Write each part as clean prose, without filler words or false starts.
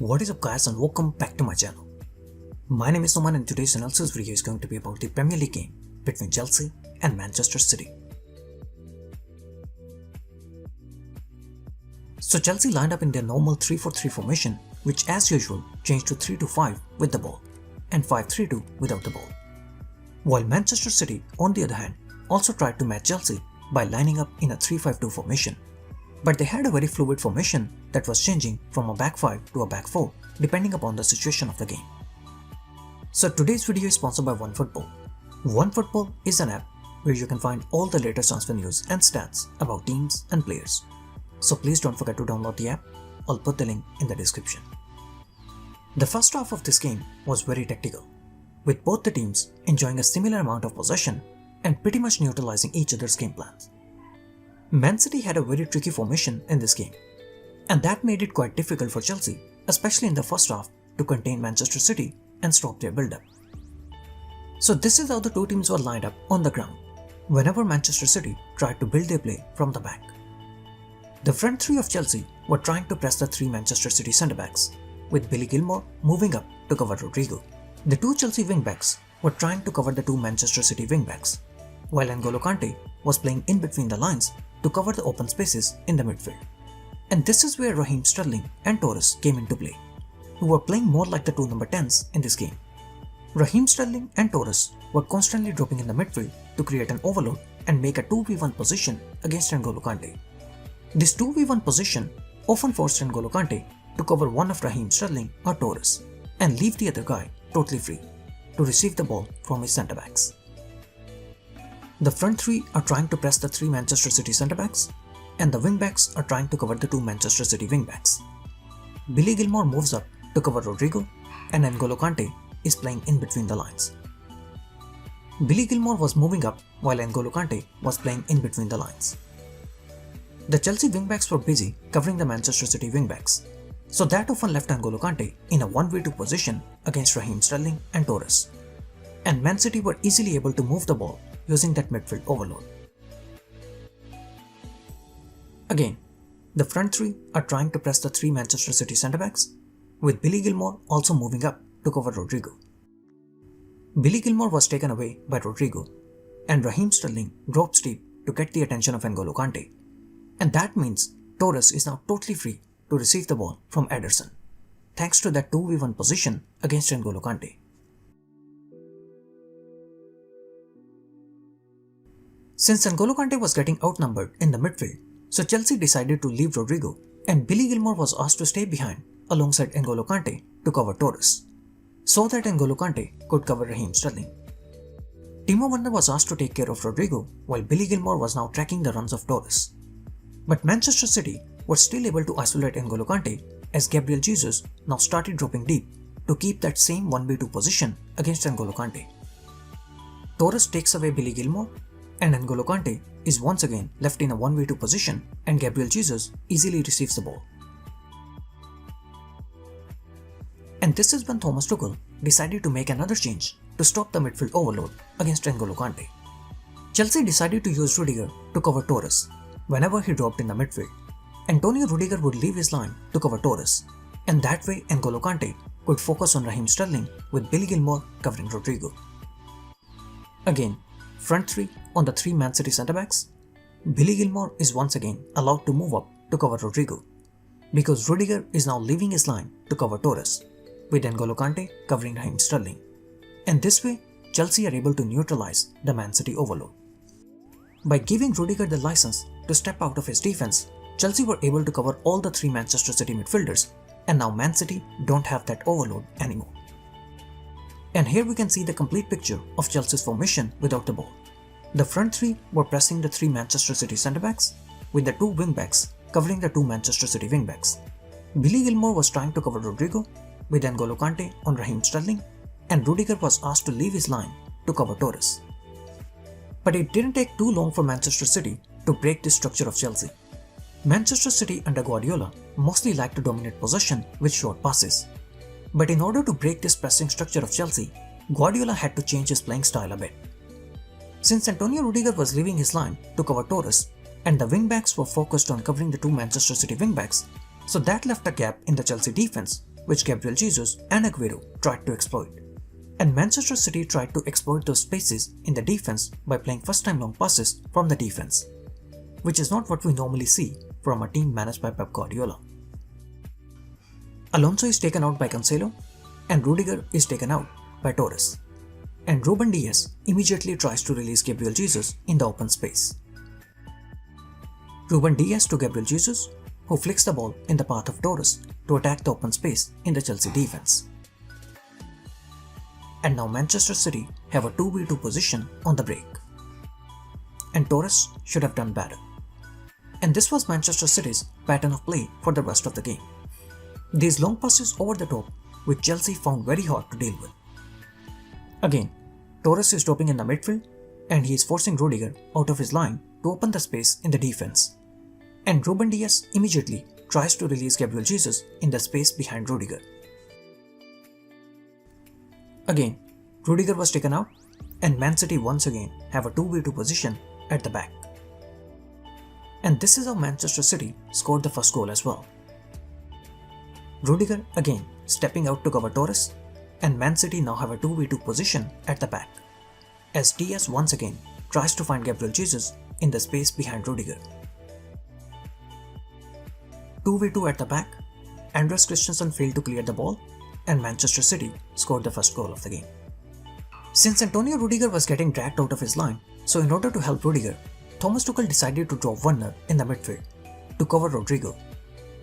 What is up guys and welcome back to my channel. My name is Nouman and today's analysis video is going to be about the Premier League game between Chelsea and Manchester City. So Chelsea lined up in their normal 3-4-3 formation, which as usual changed to 3-5 with the ball and 5-3-2 without the ball. While Manchester City, on the other hand, also tried to match Chelsea by lining up in a 3-5-2 formation. But they had a very fluid formation that was changing from a back 5 to a back 4 depending upon the situation of the game. So today's video is sponsored by OneFootball. OneFootball is an app where you can find all the latest transfer news and stats about teams and players. So please don't forget to download the app. I'll put the link in the description. The first half of this game was very tactical, with both the teams enjoying a similar amount of possession and pretty much neutralizing each other's game plans. Man City had a very tricky formation in this game, and that made it quite difficult for Chelsea, especially in the first half, to contain Manchester City and stop their build-up. So this is how the two teams were lined up on the ground whenever Manchester City tried to build their play from the back. The front three of Chelsea were trying to press the three Manchester City centre-backs, with Billy Gilmour moving up to cover Rodrigo. The two Chelsea wing-backs were trying to cover the two Manchester City wing-backs, while N'Golo Kante was playing in between the lines to cover the open spaces in the midfield. And this is where Raheem Sterling and Torres came into play, who were playing more like the two number 10s in this game. Raheem Sterling and Torres were constantly dropping in the midfield to create an overload and make a 2v1 position against N'Golo Kante. This 2v1 position often forced N'Golo Kante to cover one of Raheem Sterling or Torres and leave the other guy totally free to receive the ball from his centre-backs. The front three are trying to press the three Manchester City centre-backs, and the wing-backs are trying to cover the two Manchester City wing-backs. Billy Gilmour moves up to cover Rodrigo, and N'Golo Kante is playing in between the lines. Billy Gilmour was moving up while N'Golo Kante was playing in between the lines. The Chelsea wing-backs were busy covering the Manchester City wing-backs, so that often left N'Golo Kante in a 1v2 position against Raheem Sterling and Torres, and Man City were easily able to move the ball using that midfield overload. Again, the front three are trying to press the three Manchester City centre-backs, with Billy Gilmour also moving up to cover Rodrigo. Billy Gilmour was taken away by Rodrigo, and Raheem Sterling dropped steep to get the attention of N'Golo Kante, and that means Torres is now totally free to receive the ball from Ederson, thanks to that 2v1 position against N'Golo Kante. Since N'Golo Kante was getting outnumbered in the midfield, so Chelsea decided to leave Rodrigo, and Billy Gilmour was asked to stay behind alongside N'Golo Kante to cover Torres, so that N'Golo Kante could cover Raheem Sterling. Timo Werner was asked to take care of Rodrigo while Billy Gilmour was now tracking the runs of Torres. But Manchester City were still able to isolate N'Golo Kante as Gabriel Jesus now started dropping deep to keep that same 1v2 position against N'Golo Kante. Torres takes away Billy Gilmour, and N'Golo Kante is once again left in a 1v2 position, and Gabriel Jesus easily receives the ball. And this is when Thomas Tuchel decided to make another change to stop the midfield overload against N'Golo Kante. Chelsea decided to use Rudiger to cover Torres whenever he dropped in the midfield. Antonio Rudiger would leave his line to cover Torres, and that way N'Golo Kante could focus on Raheem Sterling with Billy Gilmour covering Rodrigo. Again, front three on the three Man City centre-backs, Billy Gilmour is once again allowed to move up to cover Rodrigo, because Rudiger is now leaving his line to cover Torres, with N'Golo Kante covering Raheem Sterling. And this way, Chelsea are able to neutralize the Man City overload. By giving Rudiger the license to step out of his defense, Chelsea were able to cover all the three Manchester City midfielders, and now Man City don't have that overload anymore. And here we can see the complete picture of Chelsea's formation without the ball. The front three were pressing the three Manchester City centre-backs, with the two wing-backs covering the two Manchester City wing-backs. Billy Gilmour was trying to cover Rodrigo, with N'Golo Kante on Raheem Sterling, and Rudiger was asked to leave his line to cover Torres. But it didn't take too long for Manchester City to break this structure of Chelsea. Manchester City under Guardiola mostly liked to dominate possession with short passes. But in order to break this pressing structure of Chelsea, Guardiola had to change his playing style a bit. Since Antonio Rudiger was leaving his line to cover Torres, and the wingbacks were focused on covering the two Manchester City wingbacks, so that left a gap in the Chelsea defense which Gabriel Jesus and Aguero tried to exploit. And Manchester City tried to exploit those spaces in the defense by playing first-time long passes from the defense, which is not what we normally see from a team managed by Pep Guardiola. Alonso is taken out by Cancelo and Rudiger is taken out by Torres. And Ruben Dias immediately tries to release Gabriel Jesus in the open space. Ruben Dias to Gabriel Jesus, who flicks the ball in the path of Torres to attack the open space in the Chelsea defense. And now Manchester City have a 2v2 position on the break. And Torres should have done better. And this was Manchester City's pattern of play for the rest of the game. These long passes over the top, which Chelsea found very hard to deal with. Again, Torres is dropping in the midfield and he is forcing Rudiger out of his line to open the space in the defense. And Ruben Dias immediately tries to release Gabriel Jesus in the space behind Rudiger. Again, Rudiger was taken out and Man City once again have a 2v2 position at the back. And this is how Manchester City scored the first goal as well. Rudiger again stepping out to cover Torres, and Man City now have a 2v2 position at the back, as Diaz once again tries to find Gabriel Jesus in the space behind Rudiger. 2v2 at the back, Andreas Christensen failed to clear the ball, and Manchester City scored the first goal of the game. Since Antonio Rudiger was getting dragged out of his line, so in order to help Rudiger, Thomas Tuchel decided to drop Werner in the midfield to cover Rodrigo,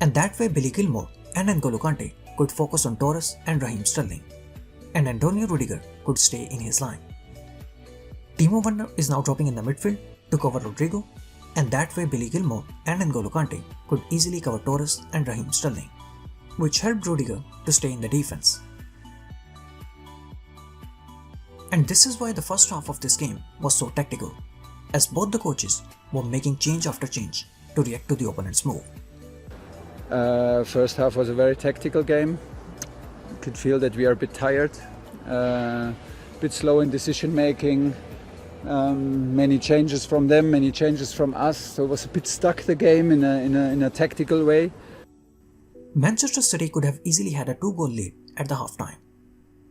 and that way Billy Gilmour and N'Golo Kante could focus on Torres and Raheem Sterling, and Antonio Rudiger could stay in his line. Timo Werner is now dropping in the midfield to cover Rodrigo, and that way Billy Gilmour and N'Golo Kante could easily cover Torres and Raheem Sterling, which helped Rudiger to stay in the defense. And this is why the first half of this game was so tactical, as both the coaches were making change after change to react to the opponent's move. First half was a very tactical game. You could feel that we are a bit tired, a bit slow in decision making, many changes from them, many changes from us, so it was a bit stuck the game in a tactical way. Manchester City could have easily had a 2-goal lead at the halftime,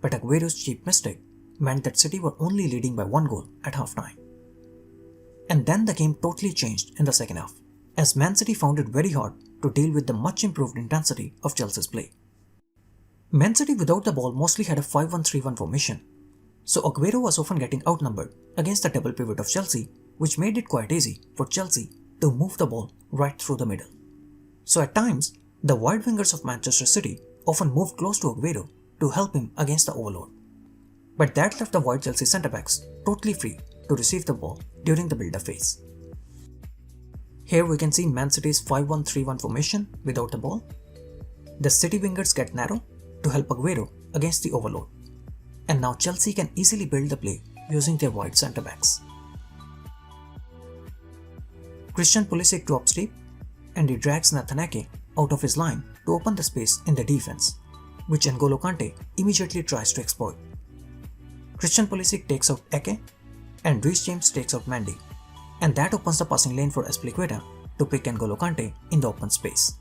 but Aguero's cheap mistake meant that City were only leading by 1 goal at halftime. And then the game totally changed in the second half, as Man City found it very hard to deal with the much improved intensity of Chelsea's play. Man City without the ball mostly had a 5-1-3-1 formation, so Aguero was often getting outnumbered against the double pivot of Chelsea, which made it quite easy for Chelsea to move the ball right through the middle. So at times, the wide wingers of Manchester City often moved close to Aguero to help him against the overload. But that left the wide Chelsea centre-backs totally free to receive the ball during the build-up phase. Here we can see Man City's 5-1-3-1 formation without the ball. The City wingers get narrow to help Aguero against the overload. And now Chelsea can easily build the play using their wide centre-backs. Christian Pulisic drops deep and he drags Nathan Ake out of his line to open the space in the defense, which N'Golo Kante immediately tries to exploit. Christian Pulisic takes out Ake and Reece James takes out Mendy, and that opens the passing lane for Azpilicueta to pick N'Golo Kante in the open space.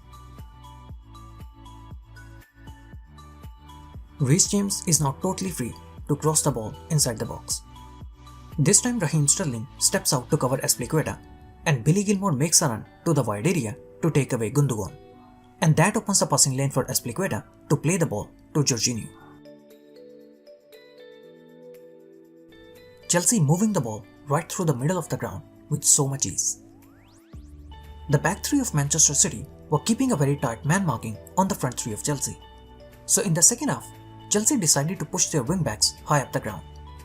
Reece James is now totally free to cross the ball inside the box. This time Raheem Sterling steps out to cover Azpilicueta, and Billy Gilmour makes a run to the wide area to take away Gundogan, and that opens the passing lane for Azpilicueta to play the ball to Jorginho. Chelsea moving the ball right through the middle of the ground with so much ease. The back three of Manchester City were keeping a very tight man marking on the front three of Chelsea. So in the second half, Chelsea decided to push their wing-backs high up the ground,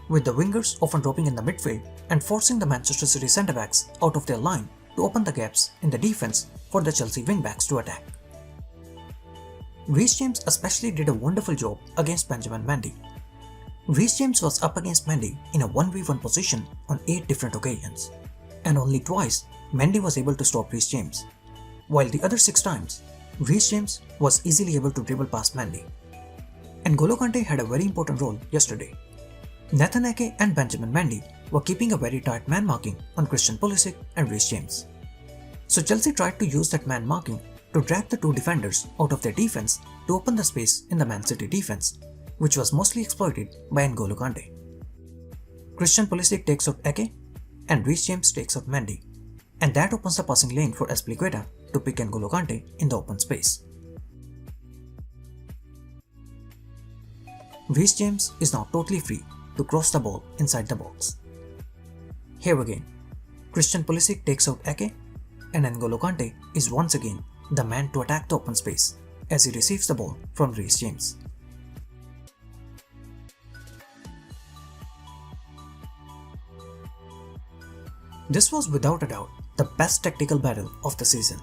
with the wingers often dropping in the midfield and forcing the Manchester City centre-backs out of their line to open the gaps in the defense for the Chelsea wing-backs to attack. Reece James especially did a wonderful job against Benjamin Mendy. Reece James was up against Mendy in a 1v1 position on 8 different occasions, and only twice Mendy was able to stop Reece James, while the other 6 times, Reece James was easily able to dribble past Mendy. N'Golo Kante had a very important role yesterday. Nathan Ake and Benjamin Mendy were keeping a very tight man marking on Christian Pulisic and Reece James. So Chelsea tried to use that man marking to drag the two defenders out of their defense to open the space in the Man City defense, which was mostly exploited by N'Golo Kante. Christian Pulisic takes out Ake and Reece James takes out Mendy, and that opens the passing lane for Azpilicueta to pick N'Golo Kante in the open space. Reece James is now totally free to cross the ball inside the box. Here again, Christian Pulisic takes out Ake, and N'Golo Kante is once again the man to attack the open space as he receives the ball from Reece James. This was without a doubt the best tactical battle of the season.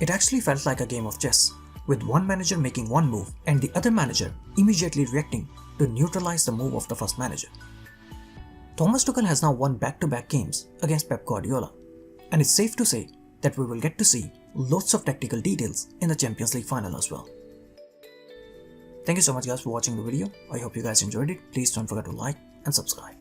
It actually felt like a game of chess, with one manager making one move and the other manager immediately reacting to neutralize the move of the first manager. Thomas Tuchel has now won back-to-back games against Pep Guardiola, and it's safe to say that we will get to see lots of tactical details in the Champions League final as well. Thank you so much guys for watching the video. I hope you guys enjoyed it. Please don't forget to like and subscribe.